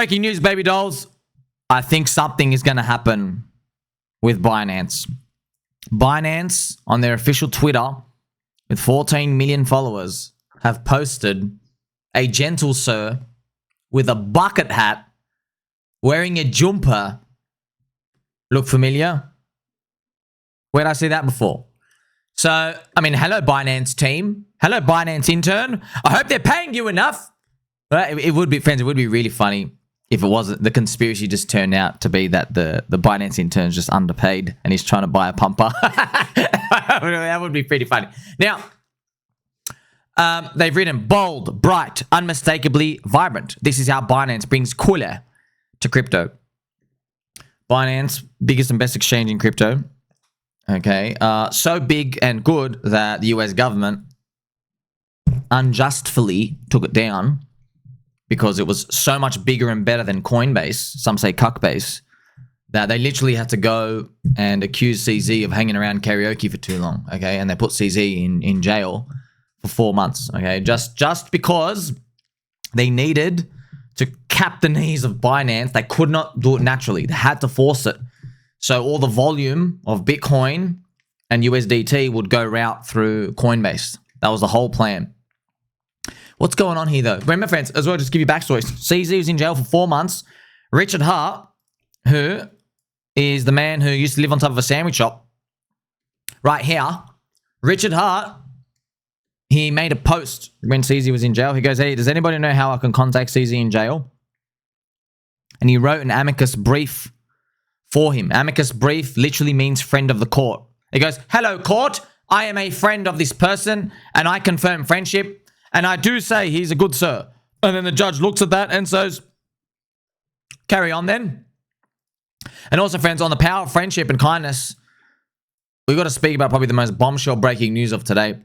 Breaking news, baby dolls. I think something is going to happen with Binance. Binance, on their official Twitter, with 14 million followers, have posted a gentle sir with a bucket hat, wearing a jumper. Look familiar? Where did I see that before? So, I mean, hello, Binance team. Hello, Binance intern. I hope they're paying you enough. But it would be, friends, it would be really funny if it wasn't, the conspiracy just turned out to be that the Binance intern's just underpaid and he's trying to buy a pumper. That would be pretty funny. Now, they've written bold, bright, unmistakably vibrant. This is how Binance brings cooler to crypto. Binance, biggest and best exchange in crypto. Okay, so big and good that the US government unjustly took it down because it was so much bigger and better than Coinbase, some say Cuckbase, that they literally had to go and accuse CZ of hanging around karaoke for too long, okay? And they put CZ in jail for 4 months, okay? Just because they needed to cap the knees of Binance. They could not do it naturally. They had to force it. So all the volume of Bitcoin and USDT would go route through Coinbase. That was the whole plan. What's going on here, though? Remember, friends, as well, just give you backstory. CZ was in jail for 4 months. Richard Hart, who is the man who used to live on top of a sandwich shop, right here, Richard Hart, he made a post when CZ was in jail. He goes, hey, does anybody know how I can contact CZ in jail? And he wrote an amicus brief for him. Amicus brief literally means friend of the court. He goes, hello, court. I am a friend of this person, and I confirm friendship. And I do say he's a good sir. And then the judge looks at that and says, carry on then. And also, friends, on the power of friendship and kindness, we've got to speak about probably the most bombshell breaking news of today.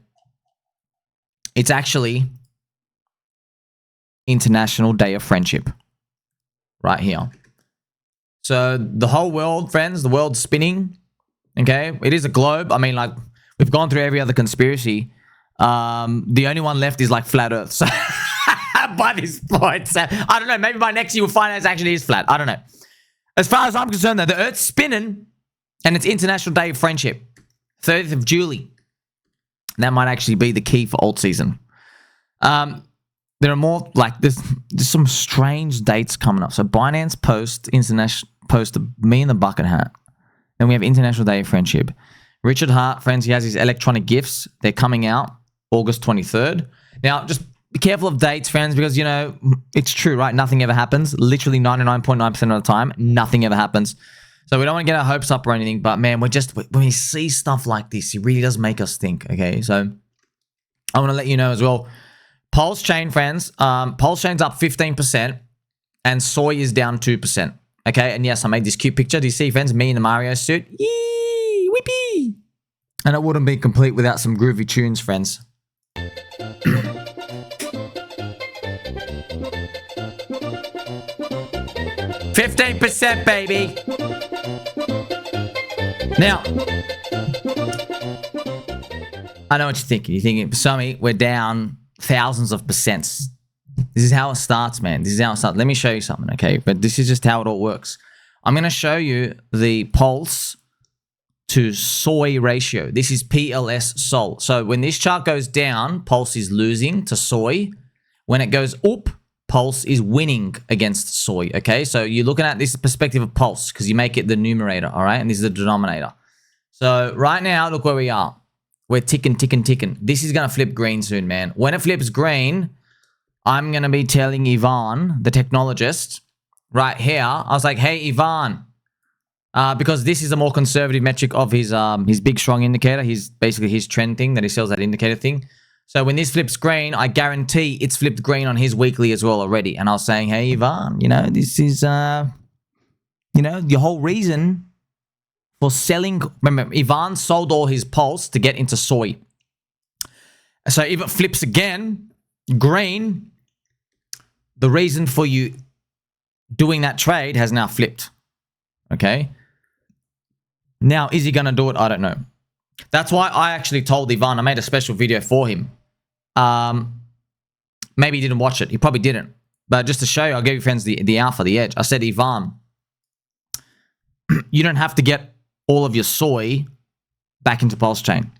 It's actually International Day of Friendship. Right here. So the whole world, friends, the world's spinning. Okay? It is a globe. I mean, like, we've gone through every other conspiracy. The only one left is like flat earth. So by this point, so, I don't know. Maybe by next year we'll find out it actually is flat. I don't know. As far as I'm concerned, though, the earth's spinning and it's International Day of Friendship. 30th of July. That might actually be the key for alt season. There are more, like, there's some strange dates coming up. So Binance post me in the bucket hat. Then we have International Day of Friendship. Richard Hart, friends, he has his electronic gifts. They're coming out August 23rd. Now, just be careful of dates, friends, because, you know, it's true, right? Nothing ever happens. Literally 99.9% of the time, nothing ever happens. So we don't want to get our hopes up or anything, but man, when we see stuff like this, it really does make us think, okay? So I want to let you know as well, PulseChain, friends, PulseChain's up 15% and Soy is down 2%, okay? And yes, I made this cute picture. Do you see, friends, me in the Mario suit? Yee, whippy! And it wouldn't be complete without some groovy tunes, friends. 15%, baby. Now, I know what you're thinking. You're thinking, Sammy, we're down thousands of percents. This is how it starts, man. This is how it starts. Let me show you something, okay? But this is just how it all works. I'm going to show you the pulse to soy ratio. This is PLS-sol. So when this chart goes down, pulse is losing to soy. When it goes up, pulse is winning against soy, okay? So you're looking at this perspective of pulse because you make it the numerator, all right? And this is the denominator. So right now, look where we are. We're ticking, ticking, ticking. This is going to flip green soon, man. When it flips green, I'm going to be telling Ivan, the technologist, right here. I was like, hey, Ivan, because this is a more conservative metric of his big, strong indicator. Basically his trend thing that he sells, that indicator thing. So when this flips green, I guarantee it's flipped green on his weekly as well already. And I was saying, hey, Ivan, you know, this is, you know, your whole reason for selling. Remember, Ivan sold all his pulse to get into soy. So if it flips again, green, the reason for you doing that trade has now flipped. Okay? Now, is he going to do it? I don't know. That's why I actually told Ivan, I made a special video for him. Maybe he didn't watch it. He probably didn't. But just to show you, I'll give you friends the alpha, the edge. I said, Ivan, you don't have to get all of your soy back into PulseChain.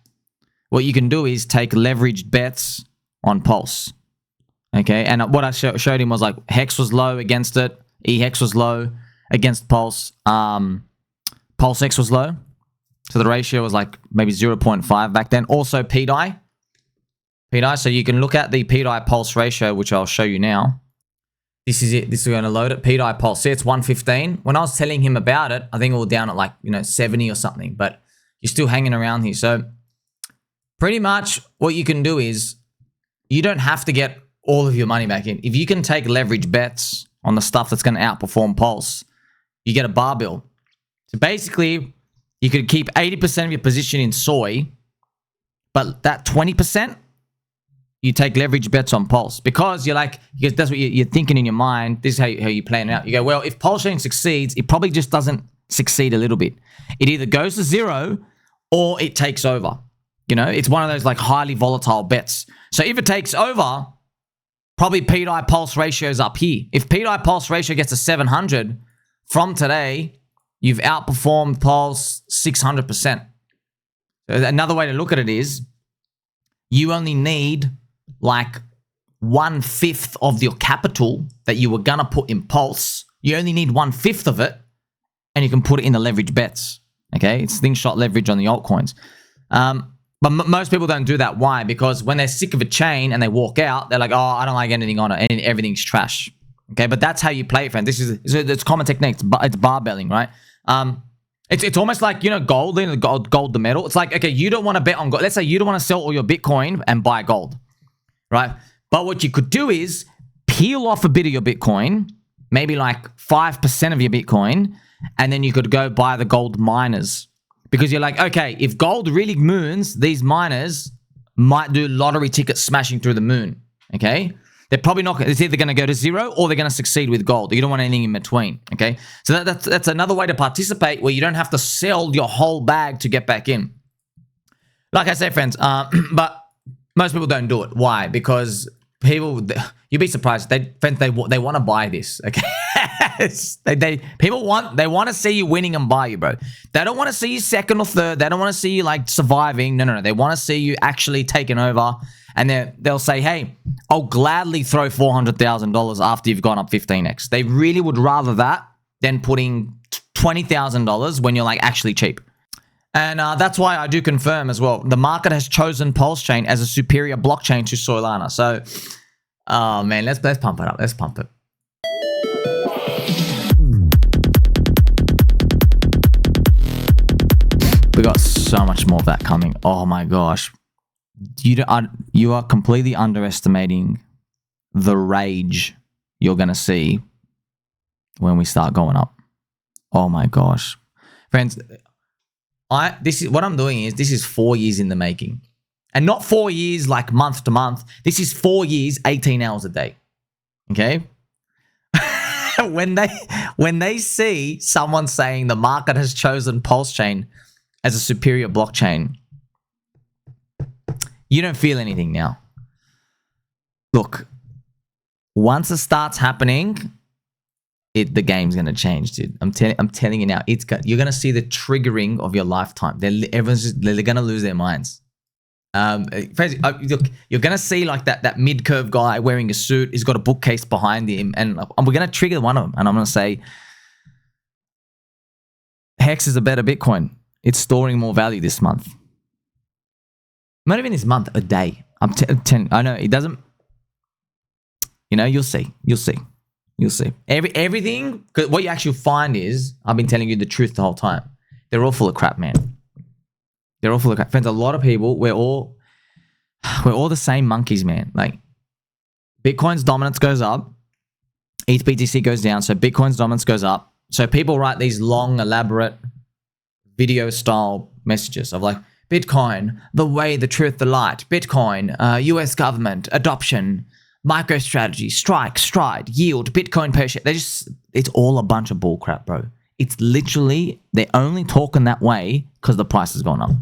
What you can do is take leveraged bets on Pulse. Okay, and what I showed him was like Hex was low against it, EHEX was low against Pulse, PulseX was low. So the ratio was like maybe 0.5 back then. Also pDAI. So you can look at the pDAI Pulse ratio, which I'll show you now. This is it. This is going to load it. pDAI Pulse. See, it's 115. When I was telling him about it, I think it was down at like, 70 or something, but you're still hanging around here. So pretty much what you can do is you don't have to get all of your money back in. If you can take leverage bets on the stuff that's going to outperform Pulse, you get a barbell. So basically, you could keep 80% of your position in soy, but that 20%, you take leverage bets on Pulse because that's what you're thinking in your mind. This is how you plan it out. You go, well, if PulseChain succeeds, it probably just doesn't succeed a little bit. It either goes to zero or it takes over. It's one of those like highly volatile bets. So if it takes over, probably pDAI Pulse ratio is up here. If pDAI Pulse ratio gets to 700 from today, you've outperformed Pulse 600%. Another way to look at it is you only need like 1/5 of your capital that you were going to put in Pulse. You only need 1/5 of it and you can put it in the leverage bets. Okay, it's slingshot leverage on the altcoins. But most people don't do that. Why? Because when they're sick of a chain and they walk out, they're like, oh, I don't like anything on it and everything's trash. Okay, but that's how you play it, friend. It's common technique. It's barbelling, right? It's almost like, gold, gold the metal. It's like, okay, you don't want to bet on gold. Let's say you don't want to sell all your Bitcoin and buy gold, right? But what you could do is peel off a bit of your Bitcoin, maybe like 5% of your Bitcoin, and then you could go buy the gold miners. Because you're like, okay, if gold really moons, these miners might do lottery tickets smashing through the moon, okay? They're probably not, it's either going to go to zero or they're going to succeed with gold. You don't want anything in between, okay? So that's another way to participate where you don't have to sell your whole bag to get back in. Like I said, friends, but most people don't do it. Why? Because people, you'd be surprised. They want to buy this, okay? People want to see you winning and buy you, bro. They don't want to see you second or third. They don't want to see you like surviving. No. They want to see you actually taking over. And they'll say, hey, I'll gladly throw $400,000 after you've gone up 15x. They really would rather that than putting $20,000 when you're like actually cheap. And that's why I do confirm as well. The market has chosen PulseChain as a superior blockchain to Solana. So, oh man, let's pump it up. Let's pump it. We got so much more of that coming. Oh my gosh. You are completely underestimating the rage you're going to see when we start going up. Oh my gosh. Friends, this is what I'm doing is this is 4 years in the making. And not 4 years like month to month. This is 4 years, 18 hours a day. Okay? When they see someone saying the market has chosen PulseChain as a superior blockchain, you don't feel anything now. Look, once it starts happening, the game's gonna change, dude. I'm telling you now. You're gonna see the triggering of your lifetime. They're gonna lose their minds. Look, you're gonna see like that mid-curve guy wearing a suit. He's got a bookcase behind him, and we're gonna trigger one of them. And I'm gonna say, Hex is a better Bitcoin. It's storing more value this month. Not even this month, a day. I know it doesn't. You'll see. Everything. Cause what you actually find is, I've been telling you the truth the whole time. They're all full of crap, man. They're all full of crap, friends. A lot of people, we're all the same monkeys, man. Like, Bitcoin's dominance goes up, ETH BTC goes down, so Bitcoin's dominance goes up. So people write these long, elaborate video style messages of like, Bitcoin, the way, the truth, the light. Bitcoin, US government, adoption, MicroStrategy, stride, yield, Bitcoin per share. It's all a bunch of bullcrap, bro. It's literally, they're only talking that way because the price has gone up.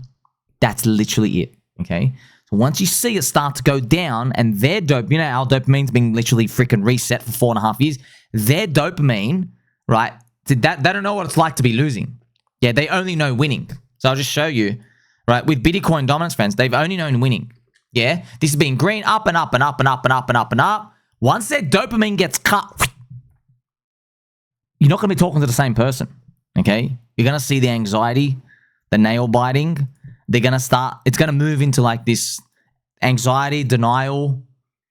That's literally it, okay? So once you see it start to go down and their dopamine, our dopamine's been literally freaking reset for 4.5 years. Their dopamine, right? They don't know what it's like to be losing. Yeah, they only know winning. So I'll just show you, right? With Bitcoin dominance, friends, they've only known winning. Yeah, this has been green up and up and up and up and up and up and up. Once their dopamine gets cut, you're not going to be talking to the same person. Okay, you're going to see the anxiety, the nail biting. They're going to start, it's going to move into like this anxiety, denial,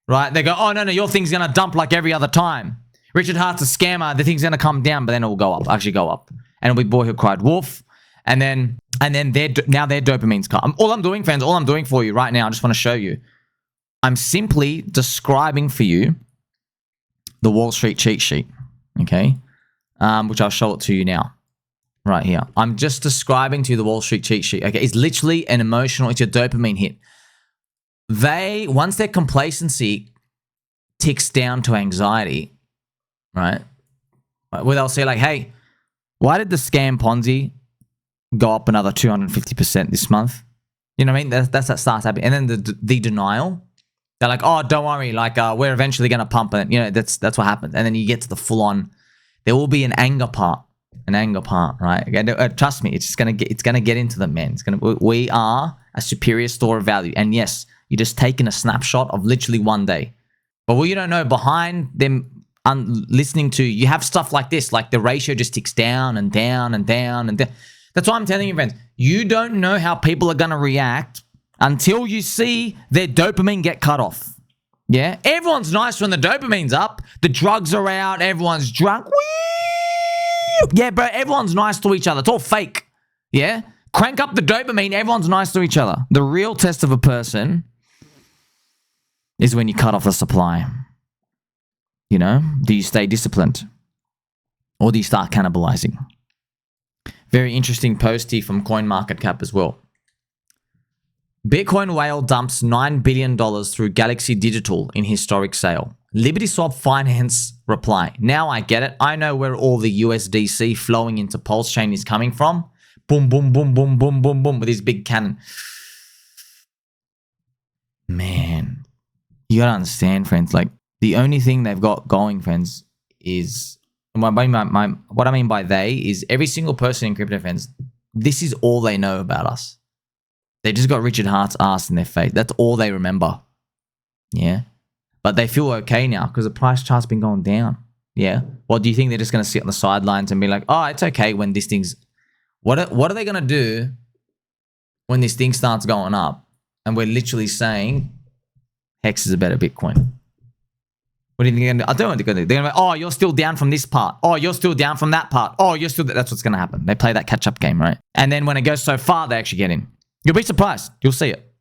right? They go, oh, no, your thing's going to dump like every other time. Richard Hart's a scammer. The thing's going to come down, but then it will go up, actually go up. And it'll be boy who cried wolf. And then now their dopamine's cut. All I'm doing, friends, all I'm doing for you right now, I just want to show you. I'm simply describing for you the Wall Street cheat sheet, okay? Which I'll show it to you now. Right here. I'm just describing to you the Wall Street cheat sheet. Okay, it's literally an emotional, it's your dopamine hit. Once their complacency ticks down to anxiety, right? Where they'll say like, hey, why did the scam Ponzi go up another 250% this month? You know what I mean? That starts happening. And then the denial, they're like, oh, don't worry, like we're eventually going to pump it. You know, that's what happens. And then you get to the full on, there will be an anger part. Right? Again, trust me, it's gonna get into them, man. We are a superior store of value, and yes, you're just taking a snapshot of literally one day. But what you don't know, behind them listening to, you have stuff like this, like the ratio just ticks down and down and down and down. That's why I'm telling you, friends, you don't know how people are gonna react until you see their dopamine get cut off. Yeah, everyone's nice when the dopamine's up, the drugs are out, everyone's drunk. Whee! Yeah, bro, everyone's nice to each other. It's all fake. Yeah? Crank up the dopamine, everyone's nice to each other. The real test of a person is when you cut off the supply. You know? Do you stay disciplined? Or do you start cannibalizing? Very interesting post here from CoinMarketCap as well. Bitcoin whale dumps $9 billion through Galaxy Digital in historic sale. Liberty Swap Finance reply. Now I get it. I know where all the USDC flowing into PulseChain is coming from. Boom, boom, boom, boom, boom, boom, boom, with this big cannon. Man, you gotta understand, friends. Like, the only thing they've got going, friends, is what I mean by they is every single person in crypto, friends. This is all they know about us. They just got Richard Hart's ass in their face. That's all they remember. Yeah. But they feel okay now because the price chart's been going down. Yeah. Well, do you think they're just going to sit on the sidelines and be like, oh, it's okay when this thing's... What are they going to do when this thing starts going up and we're literally saying Hex is a better Bitcoin? What do you think they're going to do? I don't know what they're going to do. They're going to be like, oh, you're still down from this part. Oh, you're still down from that part. Oh, you're still... That's what's going to happen. They play that catch-up game, right? And then when it goes so far, they actually get in. You'll be surprised. You'll see it.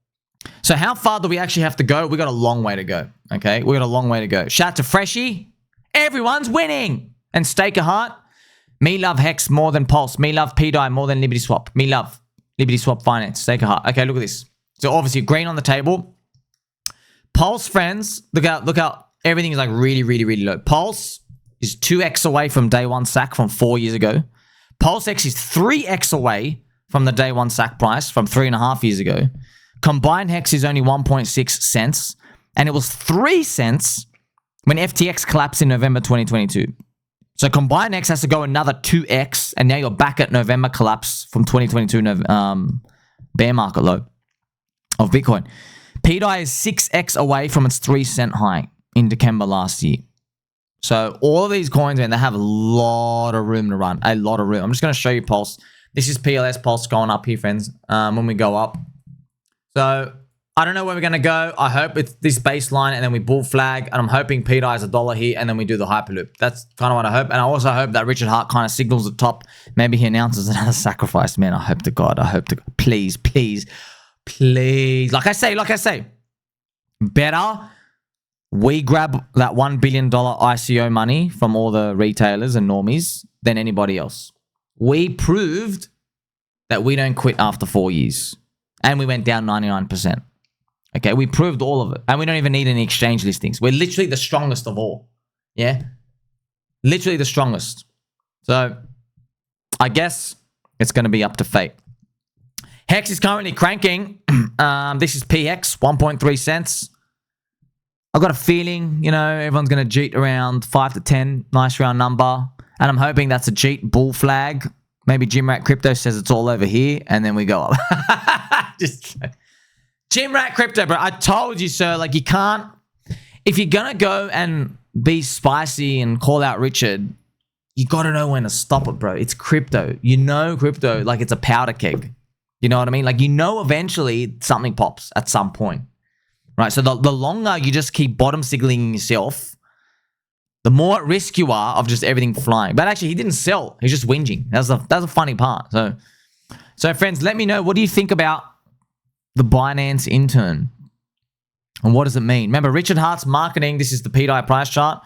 So how far do we actually have to go? We got a long way to go. Okay, we got a long way to go. Shout out to Freshy. Everyone's winning. And Stake a Heart. Me love Hex more than Pulse. Me love pDAI more than Liberty Swap. Me love Liberty Swap Finance. Stake a Heart. Okay, look at this. So obviously green on the table. Pulse, friends. Look out. Everything is like really, really, really low. Pulse is 2x away from day one sack from 4 years ago. Pulse X is 3x away from the day one sack price from 3.5 years ago. Combined Hex is only 1.6 cents, and it was 3 cents when FTX collapsed in November 2022. So combined Hex has to go another 2x, and now you're back at November collapse from 2022 bear market low of Bitcoin. pDAI is 6x away from its 3 cent high in December last year. So all of these coins, man, they have a lot of room to run, a lot of room. I'm just going to show you Pulse. This is PLS Pulse going up here, friends, when we go up. So I don't know where we're going to go. I hope it's this baseline and then we bull flag. And I'm hoping pDAI is $1 here and then we do the Hyperloop. That's kind of what I hope. And I also hope that Richard Hart kind of signals the top. Maybe he announces another sacrifice. Man, I hope to God. I hope to God. Please, please, please. Like I say, better we grab that $1 billion ICO money from all the retailers and normies than anybody else. We proved that we don't quit after 4 years. And we went down 99%. Okay, we proved all of it. And we don't even need any exchange listings. We're literally the strongest of all. Yeah? Literally the strongest. So, I guess it's going to be up to fate. Hex is currently cranking. This is PX, 1.3 cents. I've got a feeling, you know, everyone's going to cheat around 5 to 10. Nice round number. And I'm hoping that's a cheat bull flag. Maybe Jimrat Crypto says it's all over here. And then we go up. Just Jimrat Crypto, bro. I told you, sir. Like, you can't. If you're going to go and be spicy and call out Richard, you got to know when to stop it, bro. It's crypto. You know crypto like it's a powder keg. You know what I mean? Like, you know eventually something pops at some point. Right? So the longer you just keep bottom signaling yourself, the more at risk you are of just everything flying. But actually, he didn't sell. He's just whinging. That's a funny part. So friends, let me know, what do you think about the Binance intern? And what does it mean? Remember, Richard Hart's marketing. This is the pDAI price chart.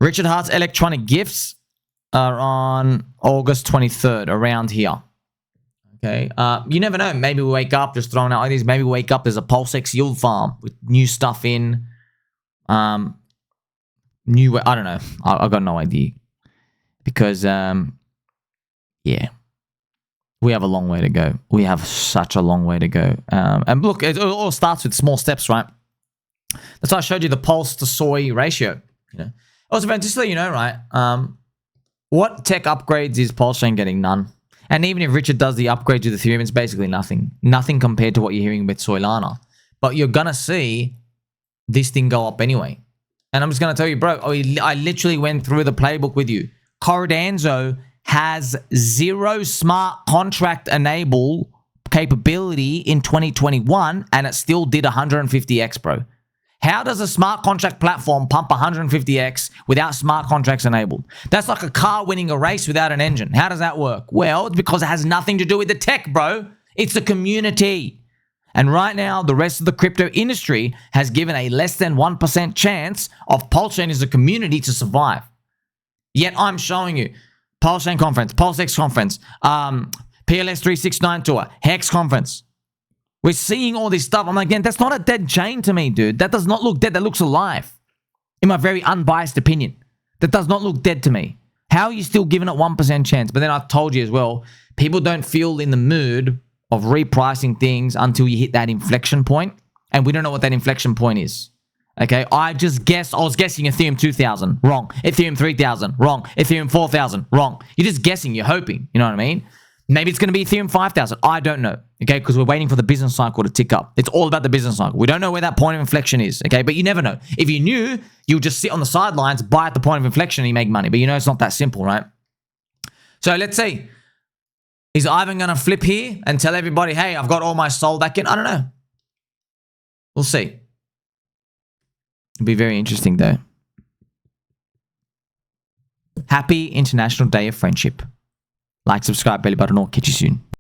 Richard Hart's electronic gifts are on August 23rd, around here. Okay. You never know. Maybe we wake up, just throwing out ideas. Maybe we wake up, there's a PulseX yield farm with new stuff in. I don't know. I got no idea. Because, yeah. We have a long way to go. We have such a long way to go. And look, it all starts with small steps, right? That's why I showed you the pulse to soy ratio. You know. Also, just to let you know, right? What tech upgrades is PulseChain getting? None. And even if Richard does the upgrade with Ethereum, it's basically nothing. Nothing compared to what you're hearing with Solana. But you're going to see this thing go up anyway. And I'm just going to tell you, bro, I literally went through the playbook with you. Corridanzo has 0 smart contract enable capability in 2021, and it still did 150x, bro. How does a smart contract platform pump 150x without smart contracts enabled? That's like a car winning a race without an engine. How does that work? Well, it's because it has nothing to do with the tech, bro. It's the community. And right now, the rest of the crypto industry has given a less than 1% chance of PulseChain as a community to survive. Yet I'm showing you PulseChain conference, PulseX conference, PLS 369 tour, Hex conference. We're seeing all this stuff. I'm like, that's not a dead chain to me, dude. That does not look dead. That looks alive. In my very unbiased opinion. That does not look dead to me. How are you still giving it 1% chance? But then I told you as well, people don't feel in the mood of repricing things until you hit that inflection point. And we don't know what that inflection point is. Okay, I just guessed. I was guessing Ethereum 2000. Wrong. Ethereum 3000. Wrong. Ethereum 4000. Wrong. You're just guessing. You're hoping. You know what I mean? Maybe it's going to be Ethereum 5000. I don't know. Okay, because we're waiting for the business cycle to tick up. It's all about the business cycle. We don't know where that point of inflection is. Okay, but you never know. If you knew, you would just sit on the sidelines, buy at the point of inflection, and you make money. But you know it's not that simple, right? So let's see. Is Ivan going to flip here and tell everybody, hey, I've got all my SOL back in? I don't know. We'll see. It'll be very interesting, though. Happy International Day of Friendship. Like, subscribe, belly button, or catch you soon.